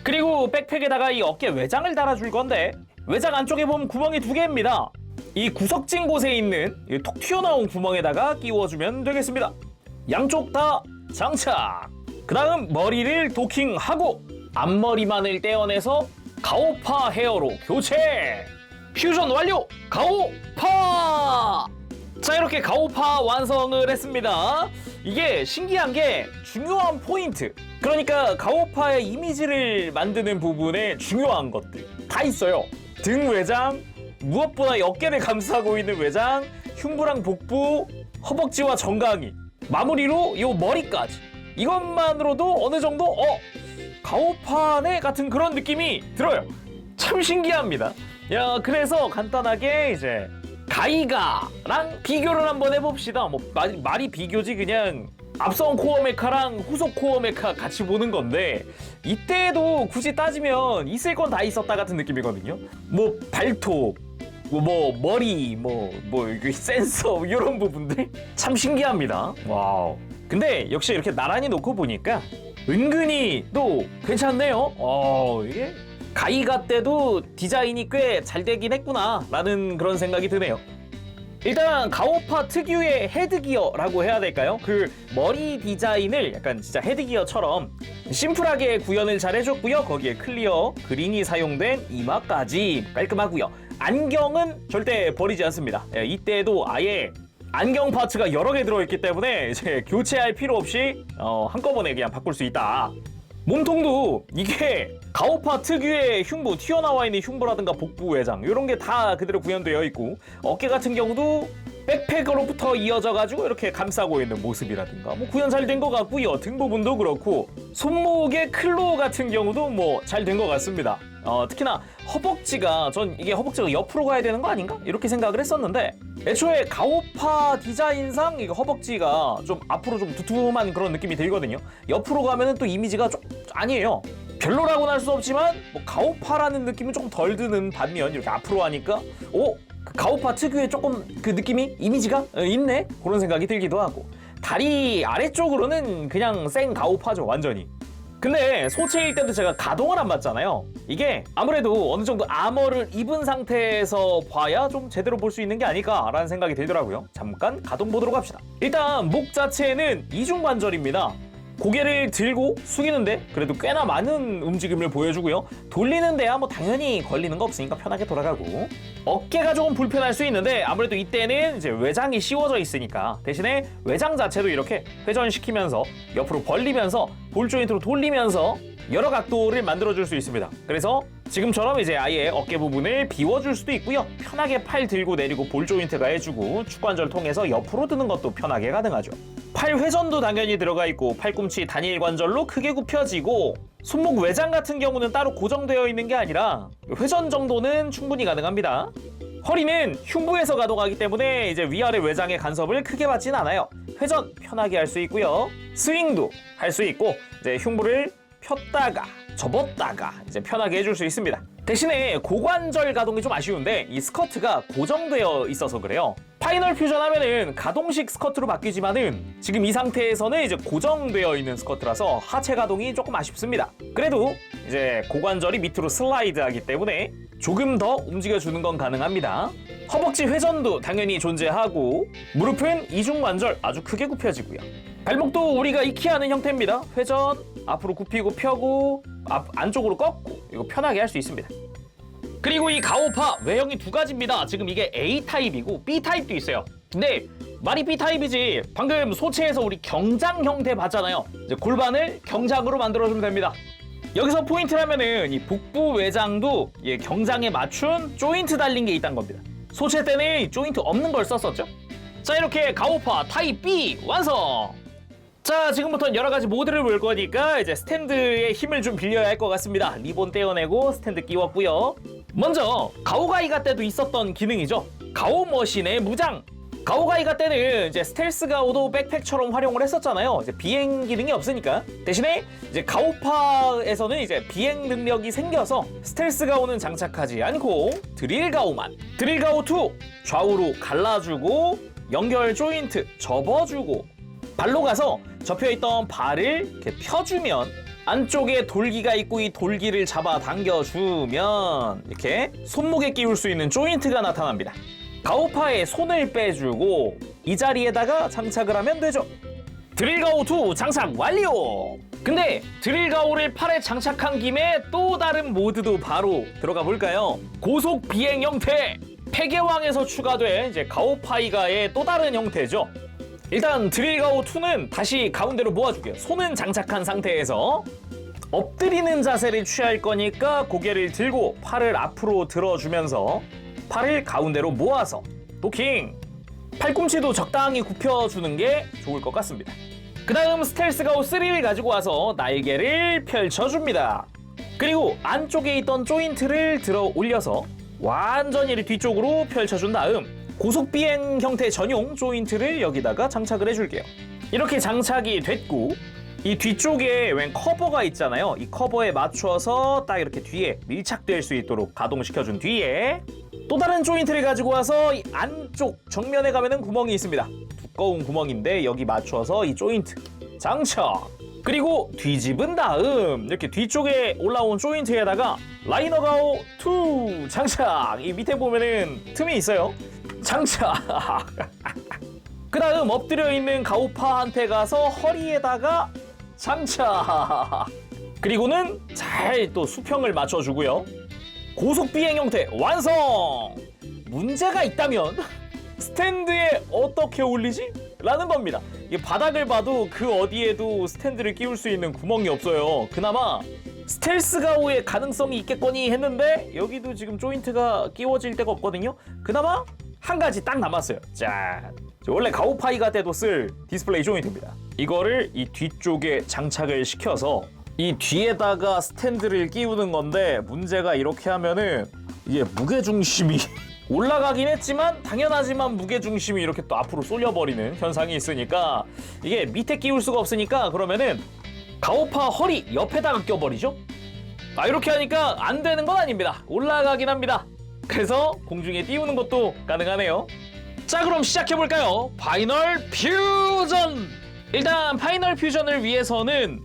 그리고 백팩에다가 이 어깨 외장을 달아줄 건데 외장 안쪽에 보면 구멍이 2개입니다. 이 구석진 곳에 있는 톡 튀어나온 구멍에다가 끼워주면 되겠습니다. 양쪽 다 장착. 그 다음 머리를 도킹하고 앞머리만을 떼어내서 가오파 헤어로 교체. 퓨전 완료! 가오파! 자, 이렇게 가오파 완성을 했습니다. 이게 신기한 게 중요한 포인트, 그러니까 가오파의 이미지를 만드는 부분에 중요한 것들 다 있어요. 등 외장, 무엇보다 어깨를 감싸고 있는 외장, 흉부랑 복부, 허벅지와 정강이, 마무리로 이 머리까지. 이것만으로도 어느 정도 가오파네 같은 그런 느낌이 들어요. 참 신기합니다. 야, 그래서 간단하게 이제 가이가랑 비교를 한번 해봅시다. 뭐 말이 비교지, 그냥 앞선 코어 메카랑 후속 코어 메카 같이 보는 건데 이때도 굳이 따지면 있을 건 다 있었다 같은 느낌이거든요. 뭐 발톱, 뭐 머리, 뭐 센서 이런 부분들 참 신기합니다. 와우. 근데 역시 이렇게 나란히 놓고 보니까 은근히 또 괜찮네요. 이게 가이가 때도 디자인이 꽤 잘 되긴 했구나 라는 그런 생각이 드네요. 일단 가오파 특유의 헤드기어라고 해야 될까요? 그 머리 디자인을 약간 진짜 헤드기어처럼 심플하게 구현을 잘 해줬고요. 거기에 클리어 그린이 사용된 이마까지 깔끔하고요. 안경은 절대 버리지 않습니다. 이때도 아예 안경 파츠가 여러 개 들어있기 때문에 이제 교체할 필요 없이 한꺼번에 그냥 바꿀 수 있다. 몸통도 이게 가오파 특유의 흉부, 튀어나와 있는 흉부라든가 복부 외장 이런 게 다 그대로 구현되어 있고, 어깨 같은 경우도 백팩으로부터 이어져가지고 이렇게 감싸고 있는 모습이라든가 뭐 구현 잘 된 것 같고요. 등 부분도 그렇고 손목의 클로 같은 경우도 뭐 잘 된 것 같습니다. 특히나 허벅지가, 전 이게 허벅지가 옆으로 가야 되는 거 아닌가? 이렇게 생각을 했었는데 애초에 가오파 디자인상 이거 허벅지가 좀 앞으로 좀 두툼한 그런 느낌이 들거든요. 옆으로 가면은 또 이미지가 좀 아니에요. 별로라고는 할 수 없지만 뭐 가오파라는 느낌은 조금 덜 드는 반면 이렇게 앞으로 하니까 그 가오파 특유의 조금 그 느낌이, 이미지가 있네? 그런 생각이 들기도 하고, 다리 아래쪽으로는 그냥 생 가오파죠, 완전히. 근데 소체일 때도 제가 가동을 안 봤잖아요. 이게 아무래도 어느 정도 아머를 입은 상태에서 봐야 좀 제대로 볼 수 있는 게 아닐까라는 생각이 들더라고요. 잠깐 가동 보도록 합시다. 일단 목 자체는 이중관절입니다. 고개를 들고 숙이는데 그래도 꽤나 많은 움직임을 보여주고요. 돌리는 데야 뭐 당연히 걸리는 거 없으니까 편하게 돌아가고, 어깨가 조금 불편할 수 있는데 아무래도 이때는 이제 외장이 씌워져 있으니까 대신에 외장 자체도 이렇게 회전시키면서 옆으로 벌리면서 볼 조인트로 돌리면서 여러 각도를 만들어줄 수 있습니다. 그래서 지금처럼 이제 아예 어깨 부분을 비워줄 수도 있고요. 편하게 팔 들고 내리고 볼 조인트가 해주고 축관절 통해서 옆으로 드는 것도 편하게 가능하죠. 팔 회전도 당연히 들어가 있고 팔꿈치 단일 관절로 크게 굽혀지고, 손목 외장 같은 경우는 따로 고정되어 있는 게 아니라 회전 정도는 충분히 가능합니다. 허리는 흉부에서 가동하기 때문에 이제 위아래 외장의 간섭을 크게 받진 않아요. 회전 편하게 할 수 있고요. 스윙도 할 수 있고, 이제 흉부를 폈다가 접었다가 이제 편하게 해줄 수 있습니다. 대신에 고관절 가동이 좀 아쉬운데 이 스커트가 고정되어 있어서 그래요. 파이널 퓨전 하면은 가동식 스커트로 바뀌지만은 지금 이 상태에서는 이제 고정되어 있는 스커트라서 하체 가동이 조금 아쉽습니다. 그래도 이제 고관절이 밑으로 슬라이드하기 때문에 조금 더 움직여주는 건 가능합니다. 허벅지 회전도 당연히 존재하고, 무릎은 이중관절 아주 크게 굽혀지고요. 발목도 우리가 익히 하는 형태입니다. 회전, 앞으로 굽히고 펴고, 안쪽으로 꺾고, 이거 편하게 할 수 있습니다. 그리고 이 가오파 외형이 2가지입니다. 지금 이게 A타입이고 B타입도 있어요. 근데 말이 B타입이지, 방금 소체에서 우리 경장 형태 봤잖아요. 이제 골반을 경장으로 만들어주면 됩니다. 여기서 포인트라면은 이 복부 외장도 경장에 맞춘 조인트 달린 게 있다는 겁니다. 소체 때는 이 조인트 없는 걸 썼었죠. 자, 이렇게 가오파 타입 B 완성! 자, 지금부터는 여러 가지 모드를 볼 거니까 이제 스탠드의 힘을 좀 빌려야 할 것 같습니다. 리본 떼어내고 스탠드 끼웠고요. 먼저 가오가이가 때도 있었던 기능이죠. 가오머신의 무장. 가오가이가 때는 이제 스텔스 가오도 백팩처럼 활용을 했었잖아요. 이제 비행 기능이 없으니까. 대신에 이제 가오파에서는 이제 비행 능력이 생겨서 스텔스 가오는 장착하지 않고 드릴 가오만. 드릴 가오 2 좌우로 갈라주고 연결 조인트 접어주고 발로 가서 접혀있던 발을 이렇게 펴주면 안쪽에 돌기가 있고 이 돌기를 잡아 당겨주면 이렇게 손목에 끼울 수 있는 조인트가 나타납니다. 가오파에 손을 빼주고 이 자리에다가 장착을 하면 되죠. 드릴가오2 장착 완료! 근데 드릴가오를 팔에 장착한 김에 또 다른 모드도 바로 들어가 볼까요? 고속 비행 형태! 폐계왕에서 추가된 이제 가오파이가의 또 다른 형태죠. 일단 드릴가오2는 다시 가운데로 모아줄게요. 손은 장착한 상태에서 엎드리는 자세를 취할 거니까 고개를 들고 팔을 앞으로 들어주면서 팔을 가운데로 모아서 도킹! 팔꿈치도 적당히 굽혀주는 게 좋을 것 같습니다. 그 다음 스텔스 가오 3를 가지고 와서 날개를 펼쳐줍니다. 그리고 안쪽에 있던 조인트를 들어 올려서 완전히 뒤쪽으로 펼쳐준 다음 고속 비행 형태 전용 조인트를 여기다가 장착을 해줄게요. 이렇게 장착이 됐고 이 뒤쪽에 웬 커버가 있잖아요. 이 커버에 맞춰서 딱 이렇게 뒤에 밀착될 수 있도록 가동시켜준 뒤에 또 다른 조인트를 가지고 와서 이 안쪽 정면에 가면은 구멍이 있습니다. 두꺼운 구멍인데 여기 맞춰서 이 조인트 장착! 그리고 뒤집은 다음 이렇게 뒤쪽에 올라온 조인트에다가 라이너 가오 2 장착! 이 밑에 보면은 틈이 있어요. 장착! 그 다음 엎드려 있는 가오파한테 가서 허리에다가 장착! 그리고는 잘 또 수평을 맞춰주고요. 고속 비행 형태 완성! 문제가 있다면 스탠드에 어떻게 올리지? 라는 겁니다. 이게 바닥을 봐도 그 어디에도 스탠드를 끼울 수 있는 구멍이 없어요. 그나마 스텔스 가오의 가능성이 있겠거니 했는데 여기도 지금 조인트가 끼워질 데가 없거든요. 그나마 한 가지 딱 남았어요. 자, 원래 가오파이가 때도 쓸 디스플레이 조인트입니다. 이거를 이 뒤쪽에 장착을 시켜서 이 뒤에다가 스탠드를 끼우는 건데 문제가 이렇게 하면은 이게 무게중심이 올라가긴 했지만 당연하지만 무게중심이 이렇게 또 앞으로 쏠려버리는 현상이 있으니까 이게 밑에 끼울 수가 없으니까 그러면은 가오파 허리 옆에다가 껴버리죠. 이렇게 하니까 안 되는 건 아닙니다. 올라가긴 합니다. 그래서 공중에 띄우는 것도 가능하네요. 자, 그럼 시작해볼까요? 파이널 퓨전! 일단 파이널 퓨전을 위해서는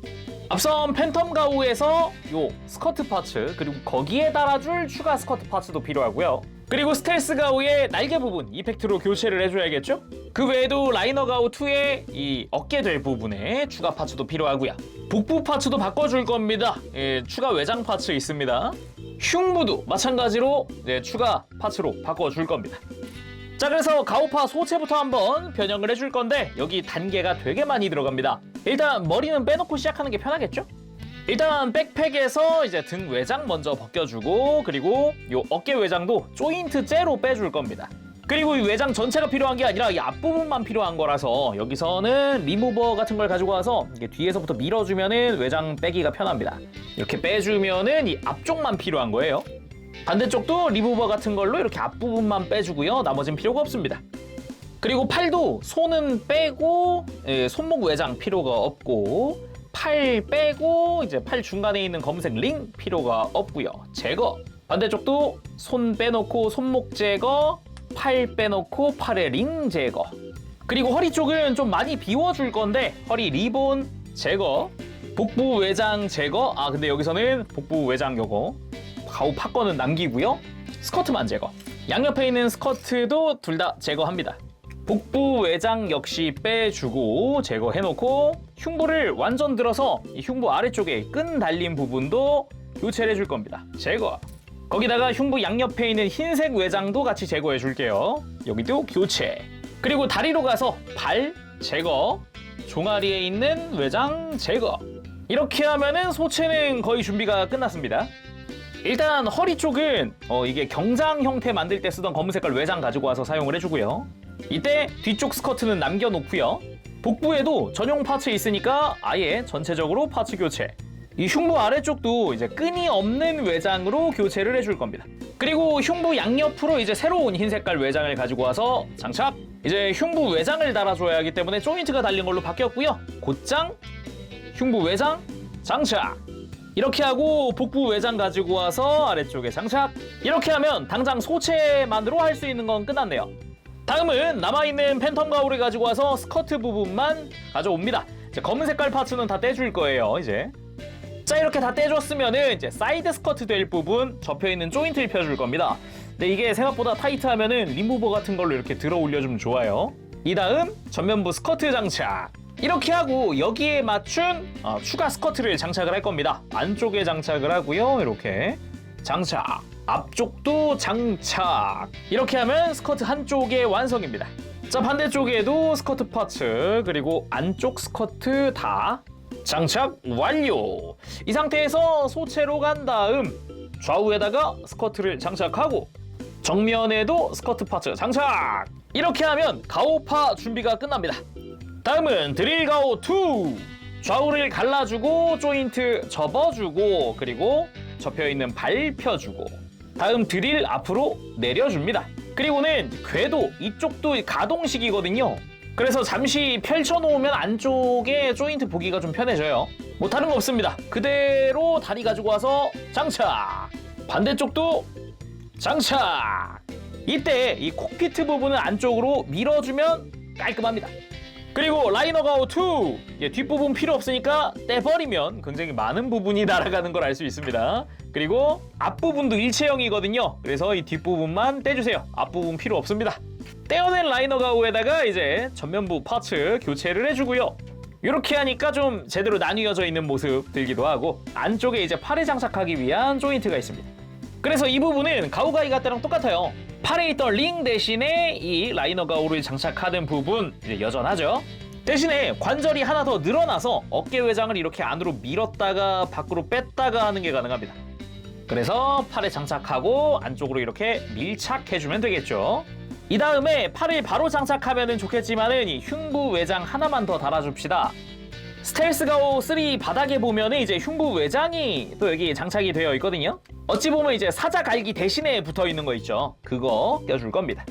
앞선 팬텀 가오에서 요 스커트 파츠 그리고 거기에 달아줄 추가 스커트 파츠도 필요하고요. 그리고 스텔스 가오의 날개 부분 이펙트로 교체를 해줘야겠죠? 그 외에도 라이너 가오 2의 이 어깨될 부분에 추가 파츠도 필요하고요. 복부 파츠도 바꿔줄 겁니다. 추가 외장 파츠 있습니다. 흉부도 마찬가지로 추가 파츠로 바꿔줄 겁니다. 자, 그래서 가오파 소체부터 한번 변형을 해줄 건데 여기 단계가 되게 많이 들어갑니다. 일단 머리는 빼놓고 시작하는 게 편하겠죠? 일단 백팩에서 이제 등 외장 먼저 벗겨주고 그리고 요 어깨 외장도 조인트 째로 빼줄 겁니다. 그리고 이 외장 전체가 필요한 게 아니라 이 앞부분만 필요한 거라서 여기서는 리무버 같은 걸 가지고 와서 이게 뒤에서부터 밀어주면은 외장 빼기가 편합니다. 이렇게 빼주면은 이 앞쪽만 필요한 거예요. 반대쪽도 리무버 같은 걸로 이렇게 앞부분만 빼주고요. 나머진 필요가 없습니다. 그리고 팔도 손은 빼고 손목 외장 필요가 없고 팔 빼고 이제 팔 중간에 있는 검은색 링 필요가 없고요. 제거. 반대쪽도 손 빼놓고 손목 제거, 팔 빼놓고 팔의 링 제거. 그리고 허리 쪽은 좀 많이 비워줄 건데 허리 리본 제거, 복부 외장 제거. 근데 여기서는 복부 외장 요거 가오파 거는 남기고요. 스커트만 제거. 양옆에 있는 스커트도 둘 다 제거합니다. 복부 외장 역시 빼주고 제거해놓고 흉부를 완전 들어서 이 흉부 아래쪽에 끈 달린 부분도 교체를 해줄 겁니다. 제거. 거기다가 흉부 양옆에 있는 흰색 외장도 같이 제거해 줄게요. 여기도 교체. 그리고 다리로 가서 발 제거, 종아리에 있는 외장 제거. 이렇게 하면은 소체는 거의 준비가 끝났습니다. 일단 허리 쪽은 이게 경장 형태 만들 때 쓰던 검은 색깔 외장 가지고 와서 사용을 해주고요. 이때 뒤쪽 스커트는 남겨놓고요. 복부에도 전용 파츠 있으니까 아예 전체적으로 파츠 교체. 이 흉부 아래쪽도 이제 끈이 없는 외장으로 교체를 해줄 겁니다. 그리고 흉부 양옆으로 이제 새로운 흰 색깔 외장을 가지고 와서 장착. 이제 흉부 외장을 달아줘야 하기 때문에 조인트가 달린 걸로 바뀌었고요. 곧장 흉부 외장 장착. 이렇게 하고 복부 외장 가지고 와서 아래쪽에 장착. 이렇게 하면 당장 소체만으로 할 수 있는 건 끝났네요. 다음은 남아있는 팬텀 가오를 가지고 와서 스커트 부분만 가져옵니다. 이제 검은 색깔 파츠는 다 떼줄 거예요. 이제 자, 이렇게 다 떼줬으면은 이제 사이드 스커트 될 부분 접혀있는 조인트를 펴줄 겁니다. 근데 이게 생각보다 타이트하면은 리무버 같은 걸로 이렇게 들어 올려주면 좋아요. 이 다음 전면부 스커트 장착. 이렇게 하고 여기에 맞춘 추가 스커트를 장착을 할 겁니다. 안쪽에 장착을 하고요. 이렇게 장착. 앞쪽도 장착. 이렇게 하면 스커트 한쪽의 완성입니다. 자, 반대쪽에도 스커트 파츠 그리고 안쪽 스커트 다 장착 완료. 이 상태에서 소체로 간 다음 좌우에다가 스커트를 장착하고 정면에도 스커트 파츠 장착. 이렇게 하면 가오파 준비가 끝납니다. 다음은 드릴 가오 2. 좌우를 갈라주고 조인트 접어주고 그리고 접혀있는 발 펴주고 다음 드릴 앞으로 내려줍니다. 그리고는 궤도 이쪽도 가동식이거든요. 그래서 잠시 펼쳐놓으면 안쪽에 조인트 보기가 좀 편해져요. 뭐 다른 거 없습니다. 그대로 다리 가지고 와서 장착. 반대쪽도 장착. 이때 이 콕피트 부분을 안쪽으로 밀어주면 깔끔합니다. 그리고 라이너 가오 2. 뒷부분 필요 없으니까 떼버리면 굉장히 많은 부분이 날아가는 걸 알 수 있습니다. 그리고 앞부분도 일체형이거든요. 그래서 이 뒷부분만 떼주세요. 앞부분 필요 없습니다. 떼어낸 라이너 가오에다가 이제 전면부 파츠 교체를 해주고요. 이렇게 하니까 좀 제대로 나뉘어져 있는 모습 들기도 하고 안쪽에 이제 팔에 장착하기 위한 조인트가 있습니다. 그래서 이 부분은 가오가이가 때랑 똑같아요. 팔에 있던 링 대신에 이 라이너 가오를 장착하는 부분 이제 여전하죠. 대신에 관절이 하나 더 늘어나서 어깨 외장을 이렇게 안으로 밀었다가 밖으로 뺐다가 하는 게 가능합니다. 그래서 팔에 장착하고 안쪽으로 이렇게 밀착해주면 되겠죠. 이 다음에 팔을 바로 장착하면 좋겠지만은 이 흉부 외장 하나만 더 달아줍시다. 스텔스 가오 3 바닥에 보면은 이제 흉부 외장이 또 여기 장착이 되어 있거든요. 어찌 보면 이제 사자 갈기 대신에 붙어 있는 거 있죠. 그거 껴줄 겁니다.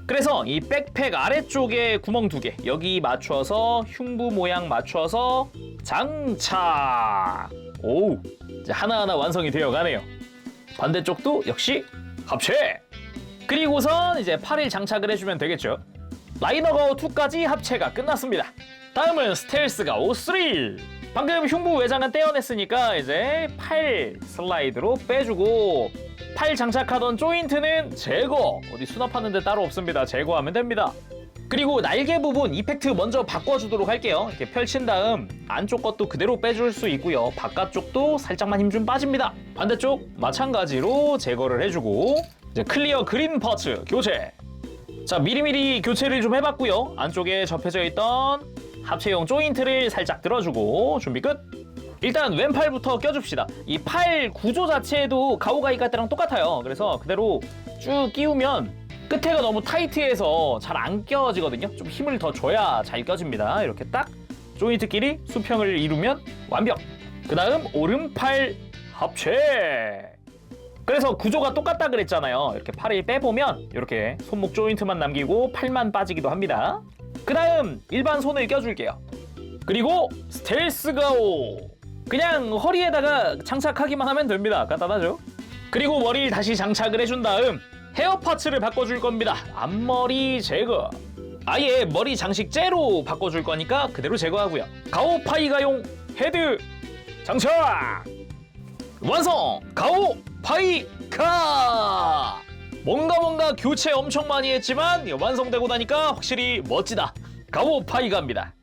그래서 이 백팩 아래쪽에 구멍 2개 여기 맞춰서 흉부 모양 맞춰서 장착. 오, 이제 하나하나 완성이 되어 가네요. 반대쪽도 역시 합체. 그리고선 이제 팔을 장착을 해주면 되겠죠. 라이너 가오 2까지 합체가 끝났습니다. 다음은 스텔스 가오 3. 방금 흉부 외장은 떼어냈으니까 이제 팔 슬라이드로 빼주고 팔 장착하던 조인트는 제거. 어디 수납하는 데 따로 없습니다. 제거하면 됩니다. 그리고 날개 부분 이펙트 먼저 바꿔주도록 할게요. 이렇게 펼친 다음 안쪽 것도 그대로 빼줄 수 있고요. 바깥쪽도 살짝만 힘 좀 빠집니다. 반대쪽 마찬가지로 제거를 해주고 이제 클리어 그린 파츠 교체. 자, 미리미리 교체를 좀 해봤고요. 안쪽에 접혀져 있던 합체용 조인트를 살짝 들어주고 준비 끝. 일단 왼팔부터 껴줍시다. 이 팔 구조 자체도 가오가이가 때랑 똑같아요. 그래서 그대로 쭉 끼우면 끝에가 너무 타이트해서 잘 안 껴지거든요. 좀 힘을 더 줘야 잘 껴집니다. 이렇게 딱 조인트끼리 수평을 이루면 완벽. 그 다음 오른팔 합체. 그래서 구조가 똑같다 그랬잖아요. 이렇게 팔을 빼보면 이렇게 손목 조인트만 남기고 팔만 빠지기도 합니다. 그 다음 일반 손을 껴줄게요. 그리고 스텔스 가오. 그냥 허리에다가 장착하기만 하면 됩니다. 간단하죠? 그리고 머리를 다시 장착을 해준 다음 헤어 파츠를 바꿔줄 겁니다. 앞머리 제거. 아예 머리 장식 째로 바꿔줄 거니까 그대로 제거하고요. 가오파이가용 헤드 장착. 완성! 가오파이가! 뭔가 교체 엄청 많이 했지만 완성되고 나니까 확실히 멋지다. 가오파이가입니다.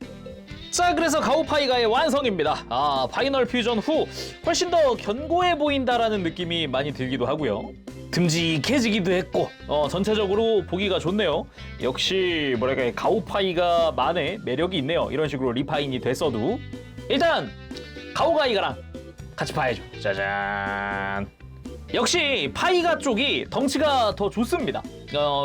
자, 그래서 가오파이가의 완성입니다. 파이널 퓨전 후 훨씬 더 견고해 보인다라는 느낌이 많이 들기도 하고요. 듬직해지기도 했고 전체적으로 보기가 좋네요. 역시 뭐랄까 가오파이가만의 매력이 있네요. 이런 식으로 리파인이 됐어도 일단 가오가이가랑 같이 봐야죠. 짜잔. 역시 파이가 쪽이 덩치가 더 좋습니다.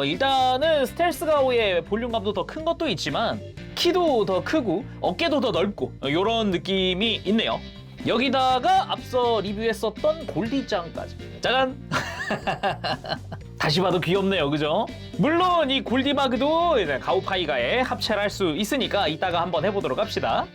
일단은 스텔스 가오의 볼륨감도 더 큰 것도 있지만 키도 더 크고 어깨도 더 넓고 이런 느낌이 있네요. 여기다가 앞서 리뷰했었던 골디짱까지 짜잔. 다시 봐도 귀엽네요, 그죠? 물론 이 골디마그도 이제 가오파이가에 합체를 할 수 있으니까 이따가 한번 해보도록 합시다.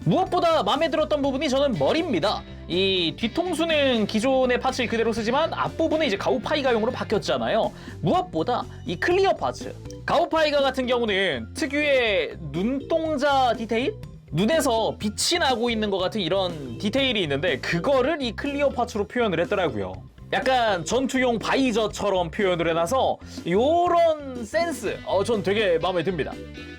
무엇보다 마음에 들었던 부분이 저는 머리입니다. 이 뒤통수는 기존의 파츠를 그대로 쓰지만 앞부분은 이제 가오파이가용으로 바뀌었잖아요. 무엇보다 이 클리어 파츠, 가오파이가 같은 경우는 특유의 눈동자 디테일? 눈에서 빛이 나고 있는 것 같은 이런 디테일이 있는데 그거를 이 클리어 파츠로 표현을 했더라고요. 약간 전투용 바이저처럼 표현을 해놔서 요런 센스 전 되게 마음에 듭니다.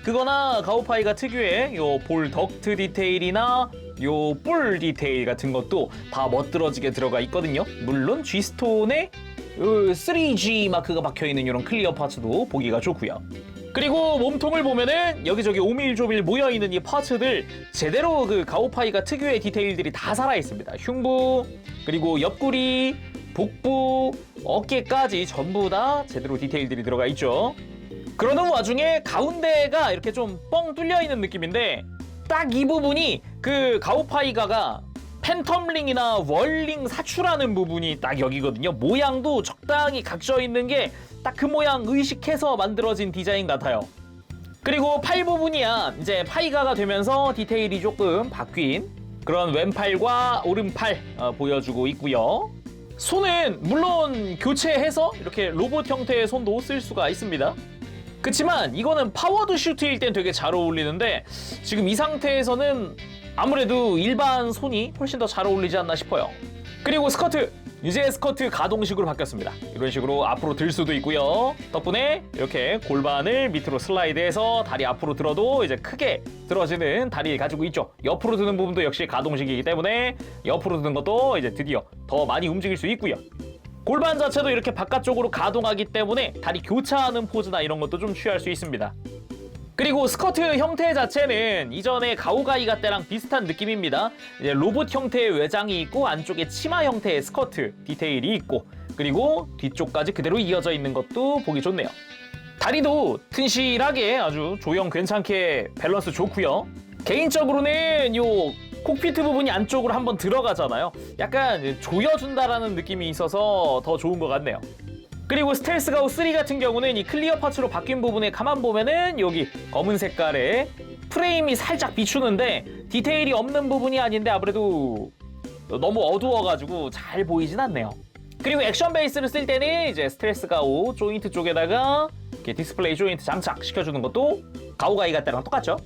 그거나 가오파이가 특유의 요 볼 덕트 디테일이나 요 뿔 디테일 같은 것도 다 멋들어지게 들어가 있거든요. 물론 G스톤에 3G 마크가 박혀있는 이런 클리어 파츠도 보기가 좋고요. 그리고 몸통을 보면은 여기저기 오밀조밀 모여있는 이 파츠들 제대로 그 가오파이가 특유의 디테일들이 다 살아있습니다. 흉부, 그리고 옆구리, 복부, 어깨까지 전부 다 제대로 디테일들이 들어가 있죠. 그러는 와중에 가운데가 이렇게 좀 뻥 뚫려 있는 느낌인데 딱 이 부분이 그 가오파이가가 팬텀링이나 월링 사출하는 부분이 딱 여기거든요. 모양도 적당히 각져 있는 게 딱 그 모양 의식해서 만들어진 디자인 같아요. 그리고 팔 부분이야 이제 파이가가 되면서 디테일이 조금 바뀐 그런 왼팔과 오른팔 보여주고 있고요. 손은 물론 교체해서 이렇게 로봇 형태의 손도 쓸 수가 있습니다. 그치만 이거는 파워드 슈트일 땐 되게 잘 어울리는데 지금 이 상태에서는 아무래도 일반 손이 훨씬 더 잘 어울리지 않나 싶어요. 그리고 스커트! 이제 스커트 가동식으로 바뀌었습니다. 이런 식으로 앞으로 들 수도 있고요. 덕분에 이렇게 골반을 밑으로 슬라이드해서 다리 앞으로 들어도 이제 크게 들어지는 다리를 가지고 있죠. 옆으로 드는 부분도 역시 가동식이기 때문에 옆으로 드는 것도 이제 드디어 더 많이 움직일 수 있고요. 골반 자체도 이렇게 바깥쪽으로 가동하기 때문에 다리 교차하는 포즈나 이런 것도 좀 취할 수 있습니다. 그리고 스커트 형태 자체는 이전에 가오가이가 때랑 비슷한 느낌입니다. 이제 로봇 형태의 외장이 있고 안쪽에 치마 형태의 스커트 디테일이 있고 그리고 뒤쪽까지 그대로 이어져 있는 것도 보기 좋네요. 다리도 튼실하게 아주 조형 괜찮게 밸런스 좋고요. 개인적으로는 요 콕피트 부분이 안쪽으로 한번 들어가잖아요. 약간 조여준다라는 느낌이 있어서 더 좋은 것 같네요. 그리고 스텔스 가오 3 같은 경우는 이 클리어 파츠로 바뀐 부분에 가만 보면은 여기 검은 색깔의 프레임이 살짝 비추는데 디테일이 없는 부분이 아닌데 아무래도 너무 어두워가지고 잘 보이진 않네요. 그리고 액션 베이스를 쓸 때는 이제 스텔스 가오 조인트 쪽에다가 이렇게 디스플레이 조인트 장착시켜주는 것도 가오가이가 때랑 똑같죠.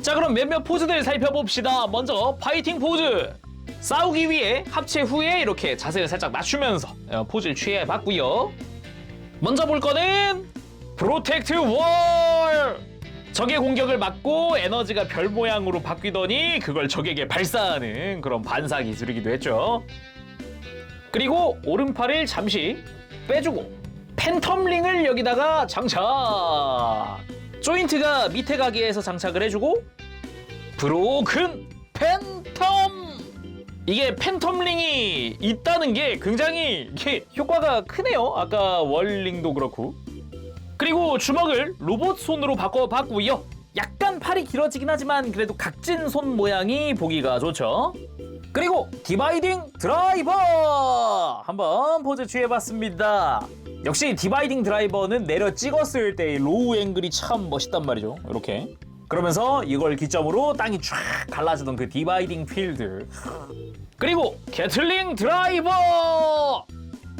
자, 그럼 몇몇 포즈들 살펴봅시다. 먼저 파이팅 포즈! 싸우기 위해 합체 후에 이렇게 자세를 살짝 낮추면서 포즈를 취해봤고요. 먼저 볼 거는 프로텍트 월! 적의 공격을 막고 에너지가 별 모양으로 바뀌더니 그걸 적에게 발사하는 그런 반사 기술이기도 했죠. 그리고 오른팔을 잠시 빼주고 팬텀링을 여기다가 장착! 조인트가 밑에 가기에서 장착을 해주고 브로큰 팬텀! 이게 팬텀링이 있다는 게 굉장히 이게 효과가 크네요. 아까 월링도 그렇고. 그리고 주먹을 로봇 손으로 바꿔봤고요. 약간 팔이 길어지긴 하지만 그래도 각진 손 모양이 보기가 좋죠. 그리고 디바이딩 드라이버! 한번 포즈 취해봤습니다. 역시 디바이딩 드라이버는 내려 찍었을 때의 로우 앵글이 참 멋있단 말이죠. 이렇게. 그러면서 이걸 기점으로 땅이 쫙 갈라지던 그 디바이딩 필드. 그리고 게틀링 드라이버!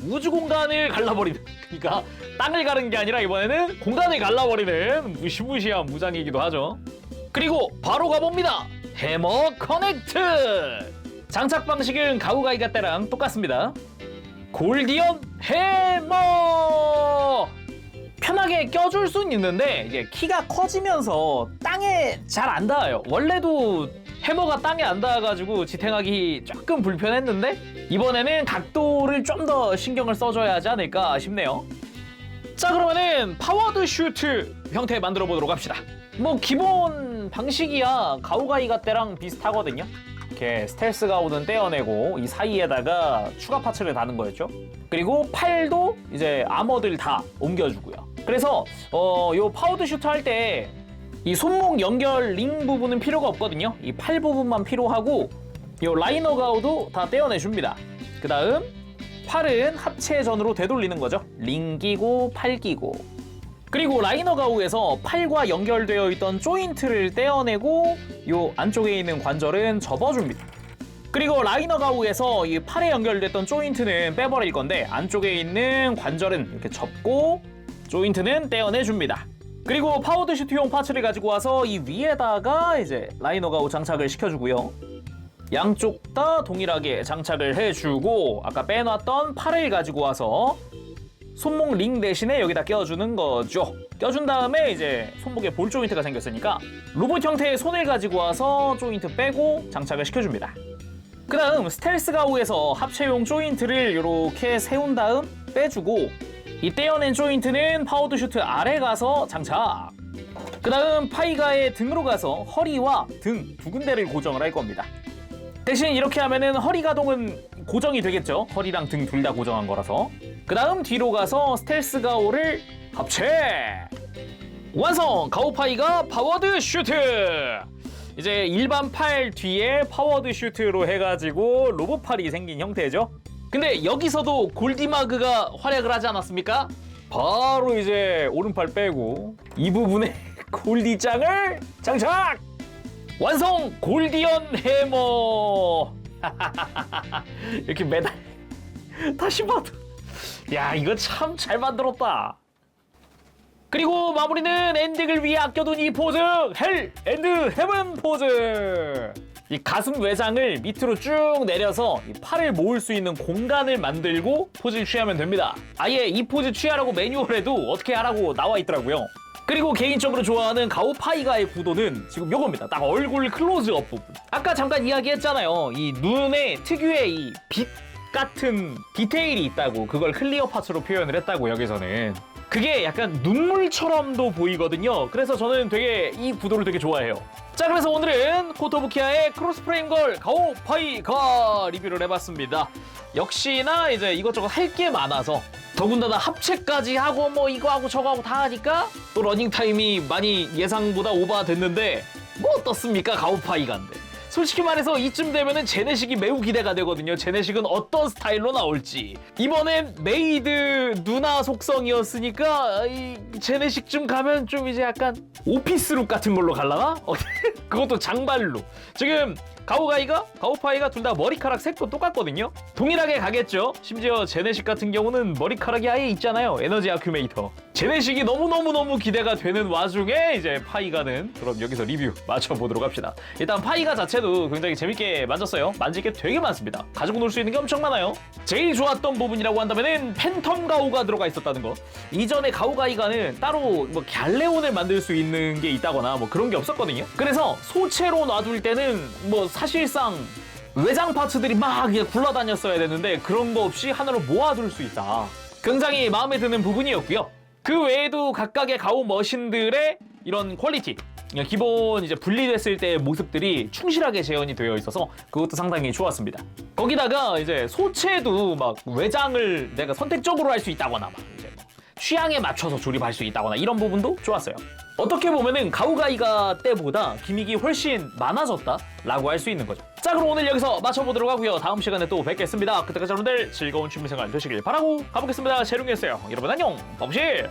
우주 공간을 갈라버리는, 그러니까 땅을 가른 게 아니라 이번에는 공간을 갈라버리는 무시무시한 무장이기도 하죠. 그리고 바로 가봅니다. 해머 커넥트! 장착 방식은 가오가이가 때랑 똑같습니다. 골디언 해머! 편하게 껴줄 수는 있는데 이게 키가 커지면서 땅에 잘 안 닿아요. 원래도 해머가 땅에 안 닿아가지고 지탱하기 조금 불편했는데 이번에는 각도를 좀 더 신경을 써줘야 하지 않을까 싶네요. 자, 그러면은 파워드 슈트 형태 만들어 보도록 합시다. 뭐 기본 방식이야 가오가이가 때랑 비슷하거든요. 이렇게 스텔스 가오는 떼어내고 이 사이에다가 추가 파츠를 다는 거였죠. 그리고 팔도 이제 아머들 다 옮겨주고요. 그래서 요 파워드 슈트 할 때 이 손목 연결 링 부분은 필요가 없거든요. 이 팔 부분만 필요하고 요 라이너 가오도 다 떼어내줍니다. 그 다음 팔은 합체전으로 되돌리는 거죠. 링 끼고 팔 끼고. 그리고 라이너 가우에서 팔과 연결되어 있던 조인트를 떼어내고 요 안쪽에 있는 관절은 접어줍니다. 그리고 라이너 가우에서 이 팔에 연결됐던 조인트는 빼버릴 건데 안쪽에 있는 관절은 이렇게 접고 조인트는 떼어내줍니다. 그리고 파워드 슈트용 파츠를 가지고 와서 이 위에다가 이제 라이너 가우 장착을 시켜주고요. 양쪽 다 동일하게 장착을 해주고 아까 빼놨던 팔을 가지고 와서 손목 링 대신에 여기다 껴주는 거죠. 껴준 다음에 이제 손목에 볼 조인트가 생겼으니까 로봇 형태의 손을 가지고 와서 조인트 빼고 장착을 시켜줍니다. 그 다음 스텔스 가우에서 합체용 조인트를 이렇게 세운 다음 빼주고 이 떼어낸 조인트는 파워드 슈트 아래 가서 장착. 그 다음 파이가의 등으로 가서 허리와 등 두 군데를 고정을 할 겁니다. 대신 이렇게 하면은 허리 가동은 고정이 되겠죠. 허리랑 등 둘 다 고정한 거라서. 그 다음 뒤로 가서 스텔스 가오를 합체! 완성! 가오파이가 파워드 슈트! 이제 일반 팔 뒤에 파워드 슈트로 해가지고 로봇 팔이 생긴 형태죠. 근데 여기서도 골디마그가 활약을 하지 않았습니까? 바로 이제 오른팔 빼고 이 부분에 골디짱을 장착! 완성! 골디언 해머! 이렇게 매달 다시 봐도 야 이거 참 잘 만들었다. 그리고 마무리는 엔딩을 위해 아껴둔 이 포즈! 헬 앤드 헤븐 포즈! 이 가슴 외장을 밑으로 쭉 내려서 이 팔을 모을 수 있는 공간을 만들고 포즈를 취하면 됩니다. 아예 이 포즈 취하라고 매뉴얼에도 어떻게 하라고 나와 있더라고요. 그리고 개인적으로 좋아하는 가오파이가의 구도는 지금 요겁니다. 딱 얼굴 클로즈업 부분. 아까 잠깐 이야기했잖아요. 이 눈에 특유의 이 빛 같은 디테일이 있다고. 그걸 클리어 파츠로 표현을 했다고 여기서는. 그게 약간 눈물처럼도 보이거든요. 그래서 저는 되게 이 구도를 되게 좋아해요. 자, 그래서 오늘은 코토부키아의 크로스프레임 걸 가오파이가 리뷰를 해봤습니다. 역시나 이제 이것저것 할 게 많아서 더군다나 합체까지 하고 뭐 이거 하고 저거 하고 다 하니까 또 러닝타임이 많이 예상보다 오버됐는데 뭐 어떻습니까? 가오파이가인데. 솔직히 말해서 이쯤 되면은 제네식이 매우 기대가 되거든요. 제네식은 어떤 스타일로 나올지. 이번엔 메이드 누나 속성이었으니까 이 제네식쯤 가면 좀 이제 약간 오피스룩 같은 걸로 갈라나? 그것도 장발로. 지금 가오파이가 둘 다 머리카락 색도 똑같거든요. 동일하게 가겠죠. 심지어 제네식 같은 경우는 머리카락이 아예 있잖아요. 에너지 아큐메이터. 제네식이 너무 기대가 되는 와중에 이제 파이가는 그럼 여기서 리뷰 맞춰보도록 합시다. 일단 파이가 자체도 굉장히 재밌게 만졌어요. 만질 게 되게 많습니다. 가지고 놀 수 있는 게 엄청 많아요. 제일 좋았던 부분이라고 한다면은 팬텀 가오가 들어가 있었다는 거. 이전에 가오가이가는 따로 뭐 갤레온을 만들 수 있는 게 있다거나 뭐 그런 게 없었거든요. 그래서 소체로 놔둘 때는 뭐 사실상 외장 파츠들이 막 굴러다녔어야 되는데 그런 거 없이 하나로 모아둘 수 있다. 굉장히 마음에 드는 부분이었고요. 그 외에도 각각의 가오 머신들의 이런 퀄리티, 기본 이제 분리됐을 때의 모습들이 충실하게 재현이 되어 있어서 그것도 상당히 좋았습니다. 거기다가 이제 소체도 막 외장을 내가 선택적으로 할 수 있다거나 막 이제 취향에 맞춰서 조립할 수 있다거나 이런 부분도 좋았어요. 어떻게 보면은 가오가이가 때보다 기믹이 훨씬 많아졌다라고 할 수 있는 거죠. 자, 그럼 오늘 여기서 마쳐보도록 하고요. 다음 시간에 또 뵙겠습니다. 그때까지 여러분들 즐거운 취미생활 되시길 바라고 가보겠습니다. 재룡이었어요. 여러분 안녕. 범실.